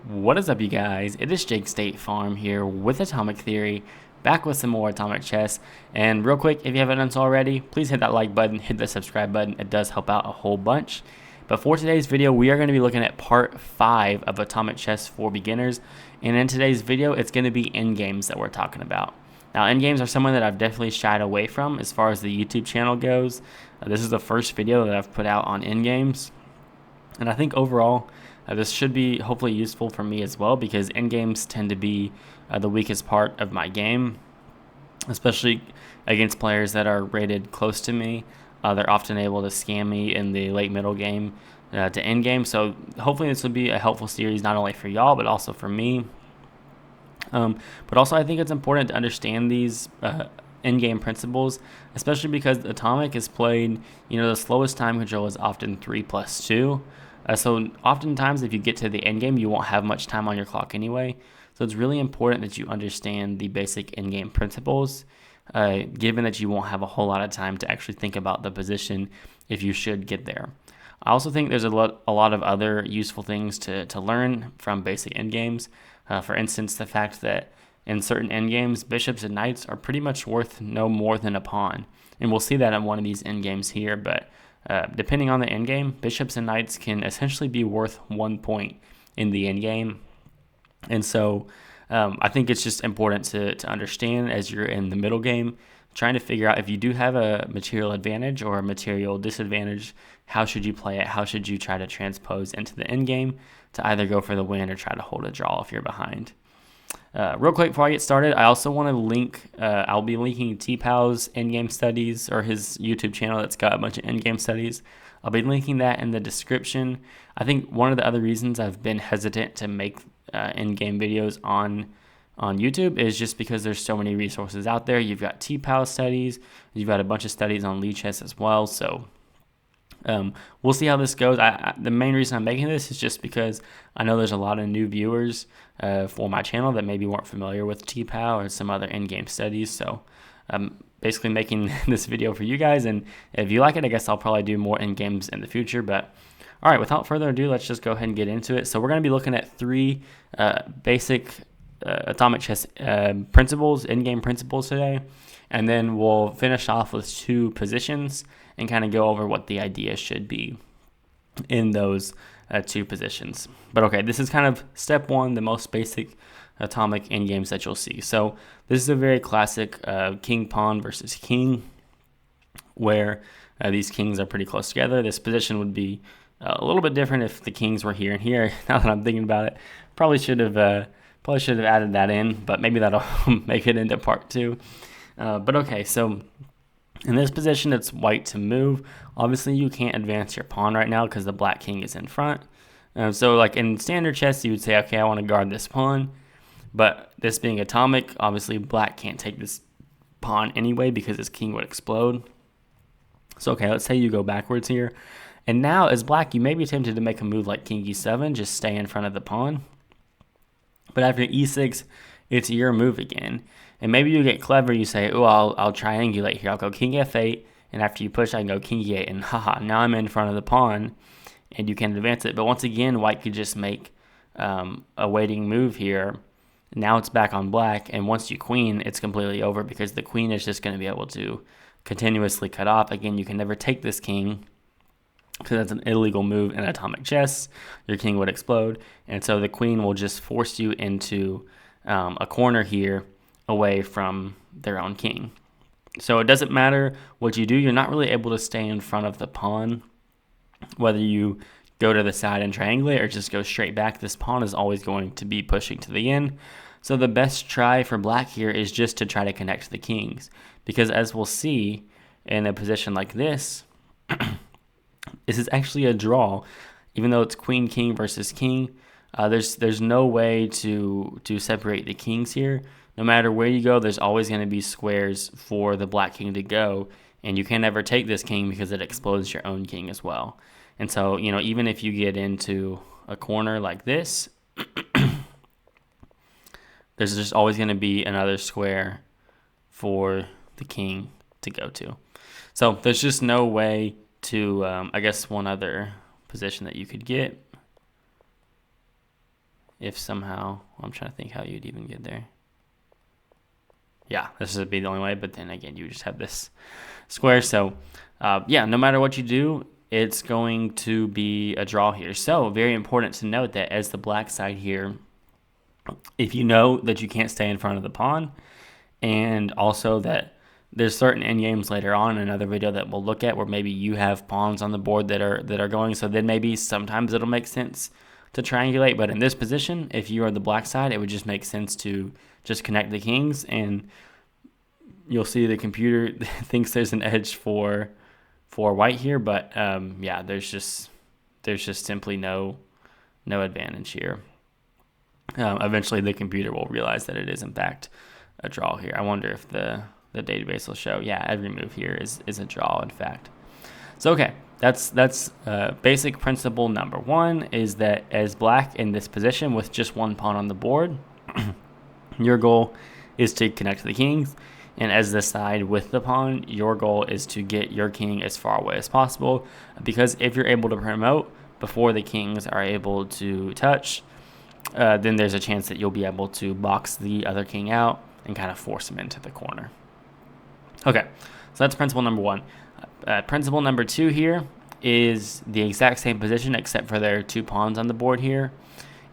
What is up, you guys? It is Jake State Farm here with Atomic Theory, back with some more Atomic Chess. And real quick, if you haven't done so already, please hit that like button, hit the subscribe button. It does help out a whole bunch. But for today's video, we are going to be looking at part 5 of Atomic Chess for beginners. And in today's video, it's going to be endgames that we're talking about. Now, endgames are someone that I've definitely shied away from as far as the YouTube channel goes. This is the first video that I've put out on endgames. And I think overall, this should be hopefully useful for me as well, because endgames tend to be the weakest part of my game, especially against players that are rated close to me. They're often able to scam me in the late middle game to endgame. So hopefully this will be a helpful series, not only for y'all, but also for me. But also I think it's important to understand these endgame principles, especially because Atomic is played, the slowest time control is often 3+2. So oftentimes if you get to the end game, you won't have much time on your clock anyway. So it's really important that you understand the basic end game principles, given that you won't have a whole lot of time to actually think about the position if you should get there. I also think there's a lot of other useful things to learn from basic end games. For instance, the fact that in certain end games, bishops and knights are pretty much worth no more than a pawn. And we'll see that in one of these end games here, but depending on the end game, bishops and knights can essentially be worth 1 point in the end game. And so I think it's just important to understand as you're in the middle game, trying to figure out if you do have a material advantage or a material disadvantage, how should you play it? How should you try to transpose into the end game to either go for the win or try to hold a draw if you're behind? Real quick before I get started, I also want to link, I'll be linking T-Pow's Endgame Studies, or his YouTube channel that's got a bunch of Endgame Studies. I'll be linking that in the description. I think one of the other reasons I've been hesitant to make Endgame videos on YouTube is just because there's so many resources out there. You've got T-Pow studies, you've got a bunch of studies on Lee Chess as well, so we'll see how this goes. The main reason I'm making this is just because I know there's a lot of new viewers for my channel that maybe weren't familiar with T-Pow or some other in-game studies. So I'm basically making this video for you guys. And if you like it, I guess I'll probably do more in-games in the future. But all right, without further ado, let's just go ahead and get into it. So we're going to be looking at 3 basic Atomic Chess principles, in-game principles today. And then we'll finish off with 2 positions and kind of go over what the idea should be in those 2 positions. But okay, this is kind of step 1, the most basic atomic endgames that you'll see. So this is a very classic king pawn versus king, where these kings are pretty close together. This position would be a little bit different if the kings were here and here. Now that I'm thinking about it, probably should have added that in, but maybe that'll make it into part 2. But okay, so in this position, it's white to move. Obviously, you can't advance your pawn right now because the black king is in front. So like in standard chess, you would say, okay, I want to guard this pawn. But this being atomic, obviously black can't take this pawn anyway because his king would explode. So okay, let's say you go backwards here. And now as black, you may be tempted to make a move like king e7, just stay in front of the pawn. But after e6, it's your move again. And maybe you get clever, you say, oh, I'll triangulate here. I'll go king f8, and after you push, I can go king e8, and haha, now I'm in front of the pawn, and you can advance it. But once again, white could just make a waiting move here. Now it's back on black, and once you queen, it's completely over because the queen is just going to be able to continuously cut off. Again, you can never take this king because that's an illegal move in atomic chess. Your king would explode, and so the queen will just force you into a corner here away from their own king. So it doesn't matter what you do, you're not really able to stay in front of the pawn. Whether you go to the side and triangulate or just go straight back, this pawn is always going to be pushing to the end. So the best try for black here is just to try to connect the kings, because as we'll see in a position like this, this is actually a draw. Even though it's queen king versus king, there's no way to separate the kings here. No matter where you go, there's always going to be squares for the black king to go, and you can never take this king because it explodes your own king as well. And so, even if you get into a corner like this, there's just always going to be another square for the king to go to. So there's just no way to, I guess one other position that you could get if somehow, I'm trying to think how you'd even get there. Yeah, this would be the only way, but then again, you just have this square. So yeah, no matter what you do, it's going to be a draw here. So very important to note that as the black side here, if you know that you can't stay in front of the pawn, and also that there's certain end games later on in another video that we'll look at where maybe you have pawns on the board that are going, so then maybe sometimes it'll make sense to triangulate. But in this position, if you are the black side, it would just make sense to just connect the kings, and you'll see the computer thinks there's an edge for white here, but yeah, there's just simply no advantage here. Eventually the computer will realize that it is in fact a draw here. I wonder if the database will show, yeah, every move here is a draw in fact. So okay, that's basic principle number one, is that as black in this position with just one pawn on the board, your goal is to connect the kings, and as the side with the pawn, your goal is to get your king as far away as possible, because if you're able to promote before the kings are able to touch, then there's a chance that you'll be able to box the other king out and kind of force him into the corner. Okay, so that's principle number one. Principle number two here is the exact same position except for there are two pawns on the board here.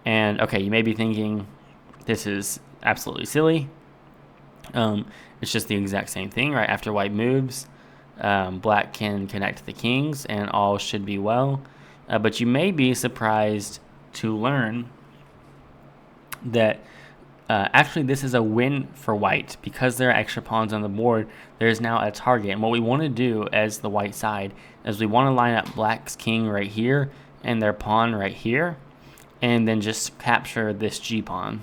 And okay, you may be thinking this is absolutely silly. It's just the exact same thing, right? After white moves, black can connect the kings and all should be well. But you may be surprised to learn that actually this is a win for white. Because there are extra pawns on the board, there's now a target. And what we want to do as the white side is we want to line up black's king right here and their pawn right here, and then just capture this g-pawn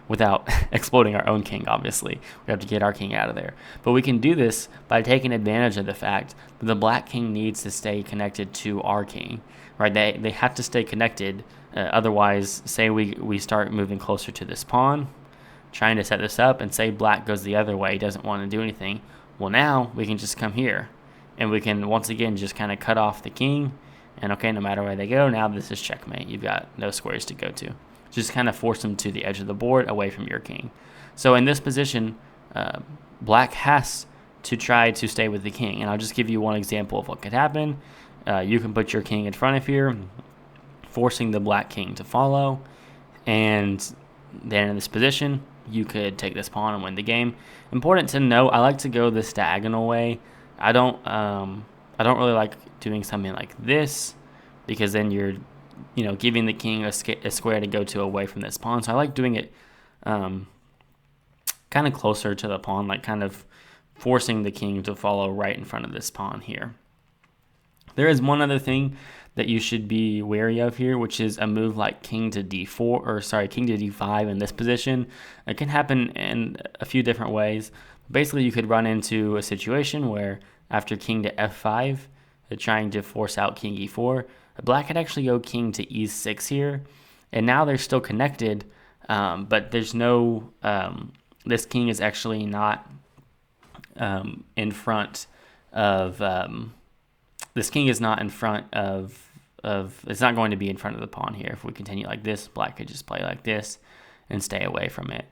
without exploding our own king, obviously. We have to get our king out of there. But we can do this by taking advantage of the fact that the black king needs to stay connected to our king, right? They have to stay connected. Otherwise, say we start moving closer to this pawn, trying to set this up, and say black goes the other way, doesn't want to do anything. Well, now we can just come here, and we can once again just kind of cut off the king, and okay, no matter where they go, now this is checkmate. You've got no squares to go to. Just kind of force them to the edge of the board away from your king. So in this position, black has to try to stay with the king. And I'll just give you one example of what could happen. You can put your king in front of here, forcing the black king to follow. And then in this position, you could take this pawn and win the game. Important to note, I like to go this diagonal way. I don't really like doing something like this, because then you're giving the king a square to go to away from this pawn. So I like doing it kind of closer to the pawn, like kind of forcing the king to follow right in front of this pawn here. There is one other thing that you should be wary of here, which is a move like king to d5 in this position. It can happen in a few different ways. Basically, you could run into a situation where after king to f5, trying to force out king e4, black could actually go king to e6 here, and now they're still connected, but there's no, this king is actually not in front of, this king is not in front of, it's not going to be in front of the pawn here. If we continue like this, black could just play like this and stay away from it.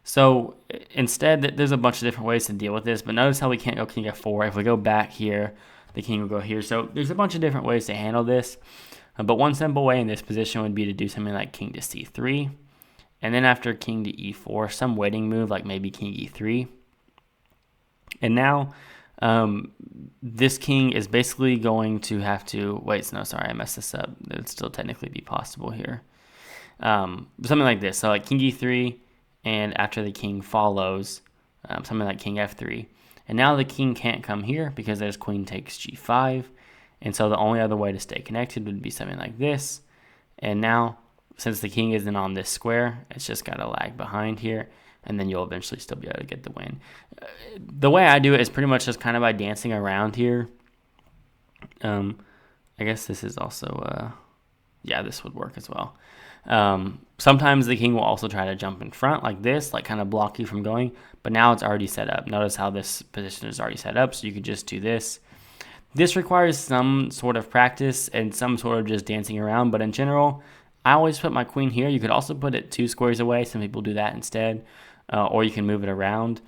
So instead, there's a bunch of different ways to deal with this, but notice how we can't go king f4. If we go back here, the king will go here. So there's a bunch of different ways to handle this. But one simple way in this position would be to do something like king to c3. And then after king to e4, some waiting move like maybe king e3. And now this king is basically going to have to, I messed this up. It would still technically be possible here. Something like this. So like king e3, and after the king follows, something like king f3. And now the king can't come here because there's queen takes g5. And so the only other way to stay connected would be something like this. And now, since the king isn't on this square, it's just got to lag behind here. And then you'll eventually still be able to get the win. The way I do it is pretty much just kind of by dancing around here. I guess this is also, this would work as well. Sometimes the king will also try to jump in front like this, like kind of block you from going, but now it's already set up. Notice how this position is already set up, so you could just do this. This requires some sort of practice and some sort of just dancing around, but in general, I always put my queen here. You could also put it 2 squares away. Some people do that instead. Or you can move it around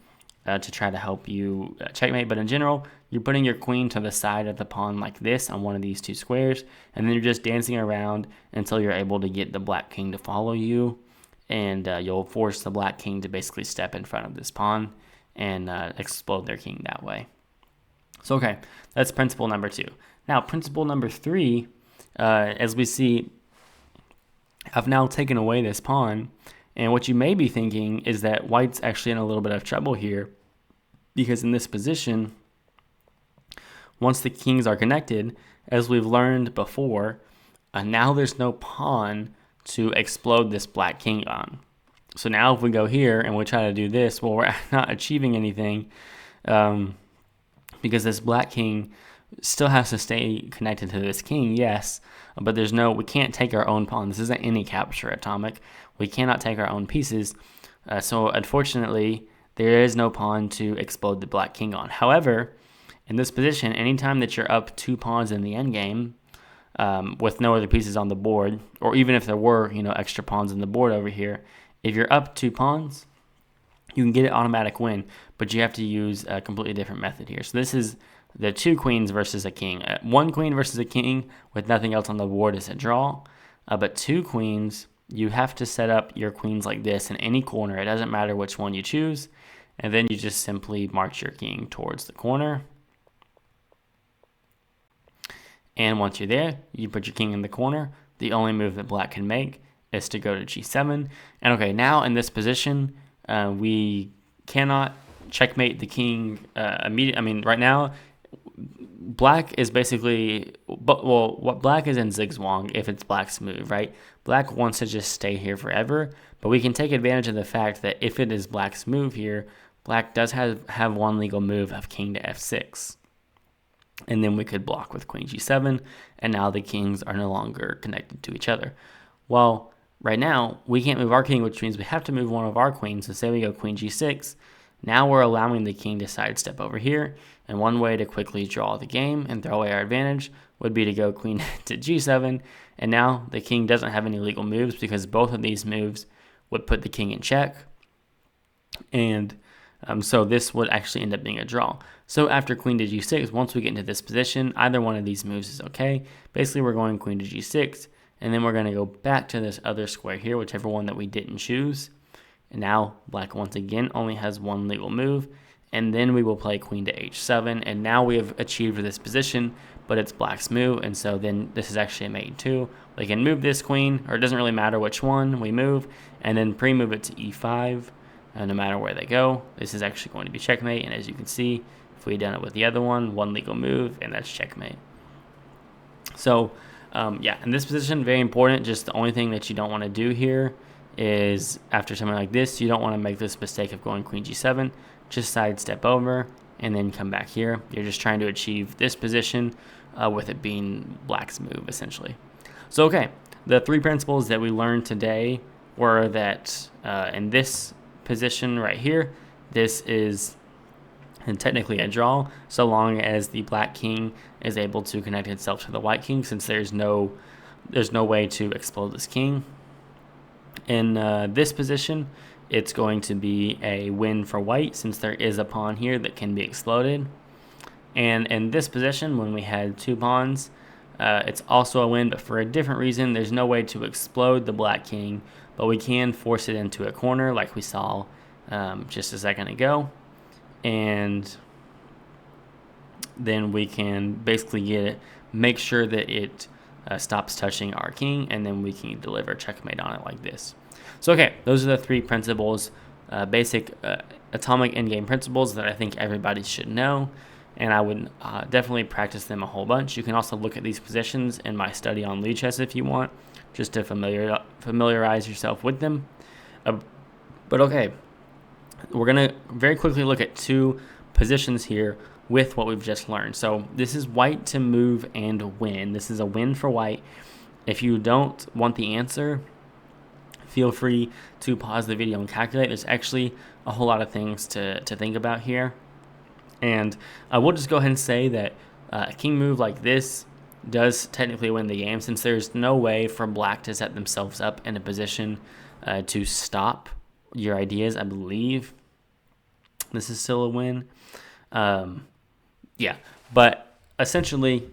to try to help you checkmate. But in general, you're putting your queen to the side of the pawn like this on one of these 2 squares. And then you're just dancing around until you're able to get the black king to follow you. And you'll force the black king to basically step in front of this pawn and explode their king that way. So, okay, that's principle number 2. Now, principle number 3, as we see, I've now taken away this pawn, and what you may be thinking is that white's actually in a little bit of trouble here, because in this position, once the kings are connected, as we've learned before, now there's no pawn to explode this black king on. So now if we go here and we try to do this, well, we're not achieving anything, because this black king still has to stay connected to this king, yes, but we can't take our own pawn. This isn't any capture atomic. We cannot take our own pieces. So unfortunately, there is no pawn to explode the black king on. However, in this position, anytime that you're up 2 pawns in the endgame, with no other pieces on the board, or even if there were, extra pawns on the board over here, if you're up 2 pawns, you can get an automatic win, but you have to use a completely different method here. So this is the 2 queens versus a king. 1 queen versus a king with nothing else on the board is a draw, but 2 queens, you have to set up your queens like this in any corner. It doesn't matter which one you choose, and then you just simply march your king towards the corner. And once you're there, you put your king in the corner. The only move that black can make is to go to g7. And okay, now in this position, we cannot checkmate the king immediately. I mean, right now, black is basically, what black is in zigzag if it's black's move, right? Black wants to just stay here forever, but we can take advantage of the fact that if it is black's move here, black does have one legal move of king to f6. And then we could block with queen g7, and now the kings are no longer connected to each other. Well, right now, we can't move our king, which means we have to move one of our queens. So say we go queen g6. Now we're allowing the king to sidestep over here, and one way to quickly draw the game and throw away our advantage would be to go queen to g7, and now the king doesn't have any legal moves because both of these moves would put the king in check, and so this would actually end up being a draw. So after queen to g6, once we get into this position, either one of these moves is okay. Basically, we're going queen to g6, and then we're going to go back to this other square here, whichever one that we didn't choose. And now black once again only has one legal move, and then we will play queen to h7, and now we have achieved this position, but it's black's move, and so then this is actually a mate too. We can move this queen, or it doesn't really matter which one we move, and then pre-move it to e5, no matter where they go. This is actually going to be checkmate, and as you can see, if we had done it with the other one legal move, and that's checkmate. So yeah, in this position, very important. Just the only thing that you don't want to do here is after something like this, you don't want to make this mistake of going queen g7. Just sidestep over and then come back here. You're just trying to achieve this position with it being black's move, essentially. So, okay, the 3 principles that we learned today were that in this position right here, this is technically a draw, so long as the black king is able to connect itself to the white king, since there's no way to explode this king. In this position, it's going to be a win for white, since there is a pawn here that can be exploded. And in this position, when we had 2 pawns, it's also a win, but for a different reason. There's no way to explode the black king, but we can force it into a corner like we saw just a second ago. And then we can basically make sure that it stops touching our king, and then we can deliver checkmate on it like this. So, okay, those are the 3 principles, basic atomic endgame principles that I think everybody should know, and I would definitely practice them a whole bunch. You can also look at these positions in my study on lead chess if you want, just to familiarize yourself with them. But okay, we're going to very quickly look at 2 positions here with what we've just learned. So this is white to move and win. This is a win for white. If you don't want the answer, feel free to pause the video and calculate. There's actually a whole lot of things to think about here. And I will just go ahead and say that a king move like this does technically win the game, since there's no way for black to set themselves up in a position to stop your ideas. I believe this is still a win. Yeah, but essentially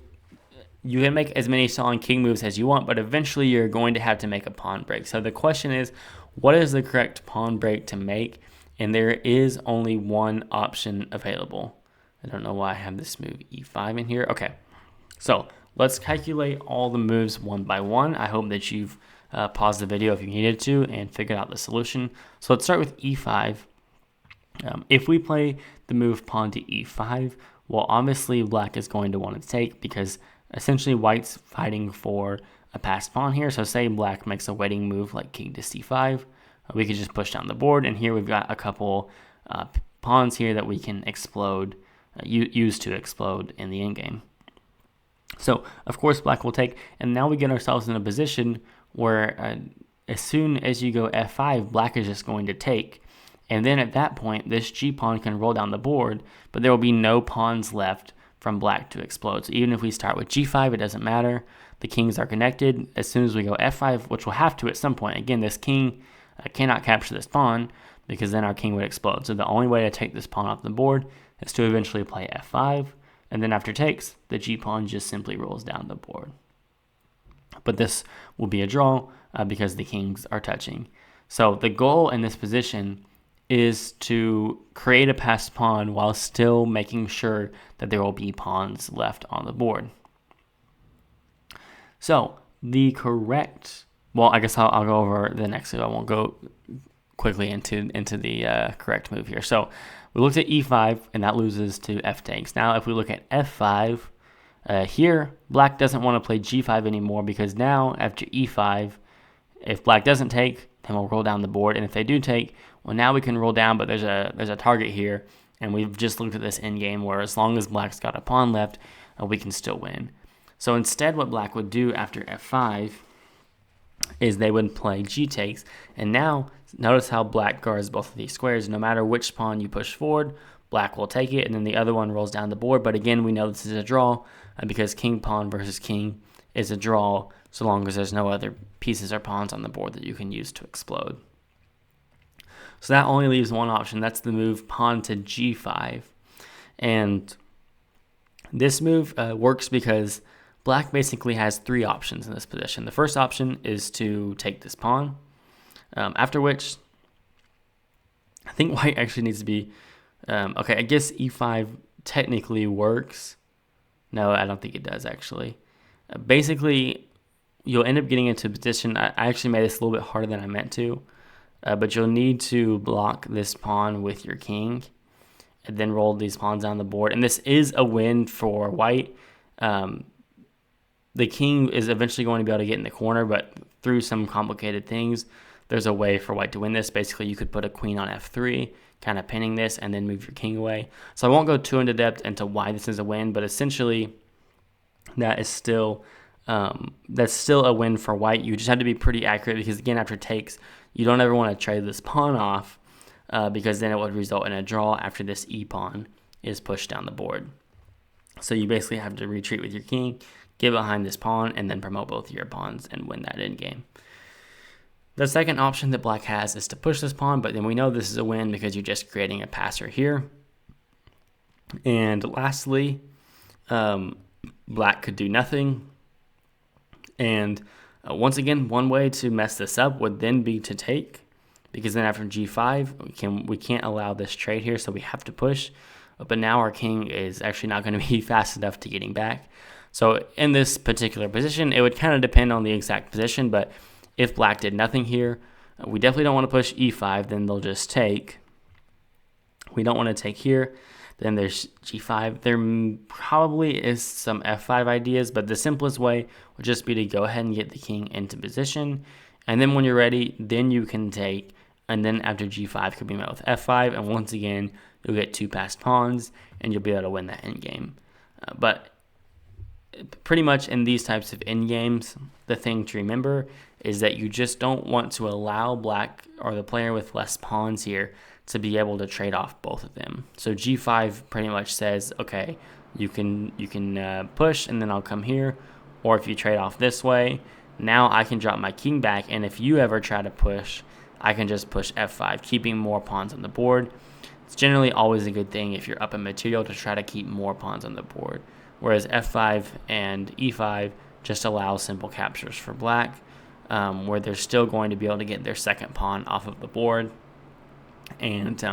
you can make as many solid king moves as you want, but eventually you're going to have to make a pawn break. So the question is, what is the correct pawn break to make? And there is only one option available. I don't know why I have this move e5 in here. Okay, so let's calculate all the moves one by one. I hope that you've paused the video if you needed to and figured out the solution. So let's start with e5. If we play the move pawn to e5, well, obviously black is going to want to take, because essentially white's fighting for a passed pawn here. So say black makes a wedding move like king to c5, we could just push down the board, and here we've got a couple pawns here that we can explode, use to explode in the endgame. So of course black will take, and now we get ourselves in a position where as soon as you go f5, black is just going to take. And then at that point, this g-pawn can roll down the board, but there will be no pawns left from black to explode. So even if we start with g5, it doesn't matter. The kings are connected. As soon as we go f5, which we'll have to at some point, again, this king cannot capture this pawn, because then our king would explode. So the only way to take this pawn off the board is to eventually play f5, and then after takes, the g-pawn just simply rolls down the board. But this will be a draw because the kings are touching. So the goal in this position is to create a passed pawn while still making sure that there will be pawns left on the board. So the correct, well, I guess I'll go over the next move. I won't go quickly into the correct move here. So we looked at e5, and that loses to f takes. Now if we look at f5, here black doesn't want to play g5 anymore, because now after e5, if black doesn't take, then we'll roll down the board, and if they do take, well, now we can roll down, but there's a target here, and we've just looked at this endgame where as long as black's got a pawn left, we can still win. So instead, what black would do after f5 is they would play g takes, and now notice how black guards both of these squares. No matter which pawn you push forward, black will take it, and then the other one rolls down the board. But again, we know this is a draw because king pawn versus king is a draw so long as there's no other pieces or pawns on the board that you can use to explode. So that only leaves one option. That's the move pawn to g5. And this move works because black basically has three options in this position. The first option is to take this pawn, after which I think white actually needs to be, okay, I guess e5 technically works. No, I don't think it does actually. Basically, you'll end up getting into a position, I actually made this a little bit harder than I meant to, but you'll need to block this pawn with your king and then roll these pawns down the board. And this is a win for white. The king is eventually going to be able to get in the corner, but through some complicated things, there's a way for white to win this. Basically, you could put a queen on f3, kind of pinning this, and then move your king away. So I won't go too into depth into why this is a win, but essentially that is still that's still a win for white. You just have to be pretty accurate, because again, after takes, you don't ever want to trade this pawn off because then it would result in a draw after this e pawn is pushed down the board. So you basically have to retreat with your king, get behind this pawn, and then promote both of your pawns and win that endgame. The second option that black has is to push this pawn, but then we know this is a win because you're just creating a passer here. And lastly, black could do nothing. And once again, one way to mess this up would then be to take, because then after g5, we can't allow this trade here, so we have to push. But now our king is actually not going to be fast enough to getting back. So in this particular position, it would kind of depend on the exact position, but if black did nothing here, we definitely don't want to push e5, then they'll just take. We don't want to take here. Then there's g5. There probably is some f5 ideas, but the simplest way would just be to go ahead and get the king into position. And then when you're ready, then you can take. And then after g5 could be met with f5. And once again, you'll get two passed pawns, and you'll be able to win that endgame. But pretty much in these types of endgames, the thing to remember is that you just don't want to allow black, or the player with less pawns here, to be able to trade off both of them. So g5 pretty much says, okay, you can push, and then I'll come here, or if you trade off this way, now I can drop my king back, and if you ever try to push, I can just push f5, keeping more pawns on the board. It's generally always a good thing if you're up in material to try to keep more pawns on the board, whereas f5 and e5 just allow simple captures for black, where they're still going to be able to get their second pawn off of the board and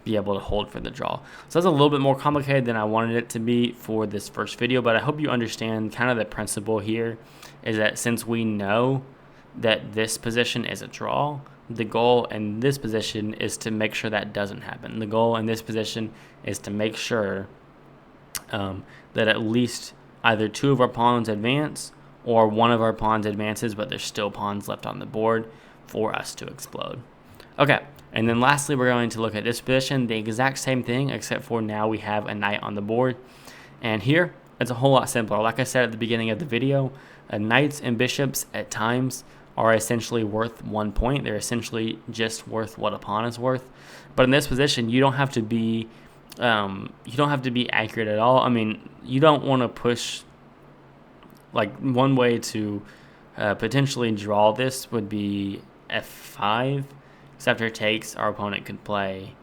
be able to hold for the draw. So that's a little bit more complicated than I wanted it to be for this first video, but I hope you understand kind of the principle here is that since we know that this position is a draw, the goal in this position is to make sure that doesn't happen. The goal in this position is to make sure that at least either two of our pawns advance or one of our pawns advances, but there's still pawns left on the board for us to explode. Okay, and then lastly, we're going to look at this position, the exact same thing, except for now we have a knight on the board. And here, it's a whole lot simpler. Like I said at the beginning of the video, knights and bishops at times are essentially worth 1 point. They're essentially just worth what a pawn is worth. But in this position, you don't have to be accurate at all. I mean, you don't want to push. Like one way to potentially draw this would be f5. Because after it takes, our opponent could play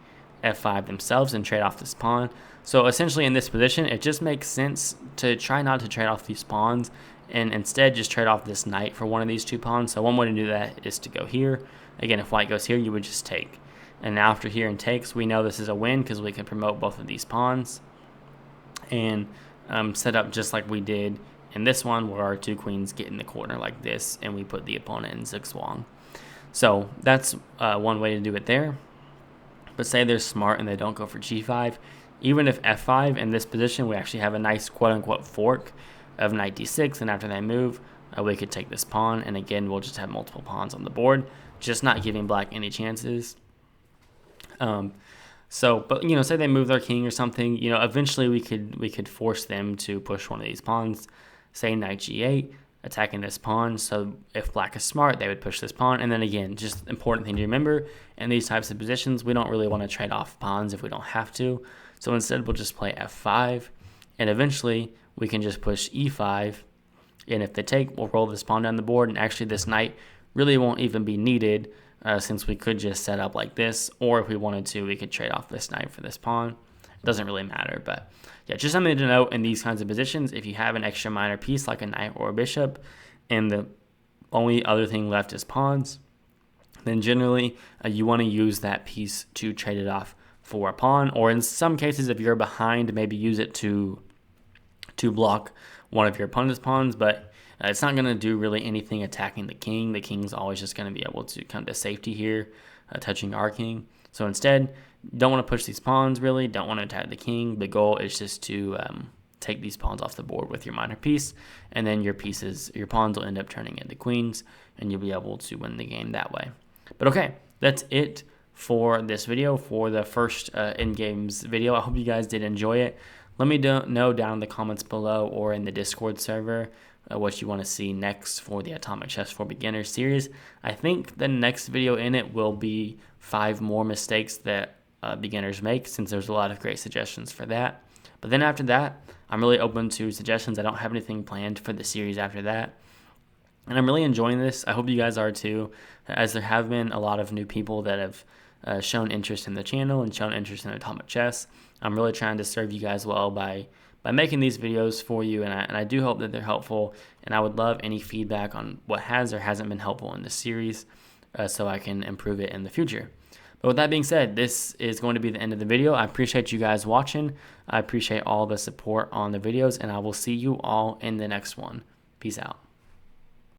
f5 themselves and trade off this pawn. So essentially in this position, it just makes sense to try not to trade off these pawns and instead just trade off this knight for one of these two pawns. So one way to do that is to go here. Again, if white goes here, you would just take. And now after here and takes, we know this is a win because we can promote both of these pawns and set up just like we did in this one where our two queens get in the corner like this and we put the opponent in zigzwang. So that's one way to do it there. But say they're smart and they don't go for g5. Even if f5 in this position, we actually have a nice quote-unquote fork of knight d6, and after they move, we could take this pawn, and again, we'll just have multiple pawns on the board, just not giving black any chances. But say they move their king or something, eventually we could force them to push one of these pawns, say knight g8, attacking this pawn. So if black is smart, they would push this pawn. And then again, just important thing to remember, in these types of positions, we don't really want to trade off pawns if we don't have to. So instead, we'll just play f5, and eventually we can just push e5. And if they take, we'll roll this pawn down the board, and actually this knight really won't even be needed since we could just set up like this, or if we wanted to, we could trade off this knight for this pawn. It doesn't really matter, but yeah, just something to note in these kinds of positions. If you have an extra minor piece like a knight or a bishop, and the only other thing left is pawns, then generally you want to use that piece to trade it off for a pawn, or in some cases, if you're behind, maybe use it to block one of your opponent's pawns, but it's not going to do really anything attacking the king. The king's always just going to be able to come to safety here, touching our king. So instead, don't want to push these pawns really, don't want to attack the king. The goal is just to take these pawns off the board with your minor piece, and then your pawns will end up turning into queens, and you'll be able to win the game that way. But okay, that's it for this video, for the first Endgames video. I hope you guys did enjoy it. Let me know down in the comments below or in the Discord server what you want to see next for the Atomic Chess for Beginners series. I think the next video in it will be 5 more mistakes that beginners make, since there's a lot of great suggestions for that. But then after that, I'm really open to suggestions. I don't have anything planned for the series after that. And I'm really enjoying this. I hope you guys are too, as there have been a lot of new people that have shown interest in the channel and shown interest in Atomic Chess. I'm really trying to serve you guys well by making these videos for you, and I do hope that they're helpful, and I would love any feedback on what has or hasn't been helpful in this series so I can improve it in the future. But with that being said, this is going to be the end of the video. I appreciate you guys watching. I appreciate all the support on the videos, and I will see you all in the next one. Peace out.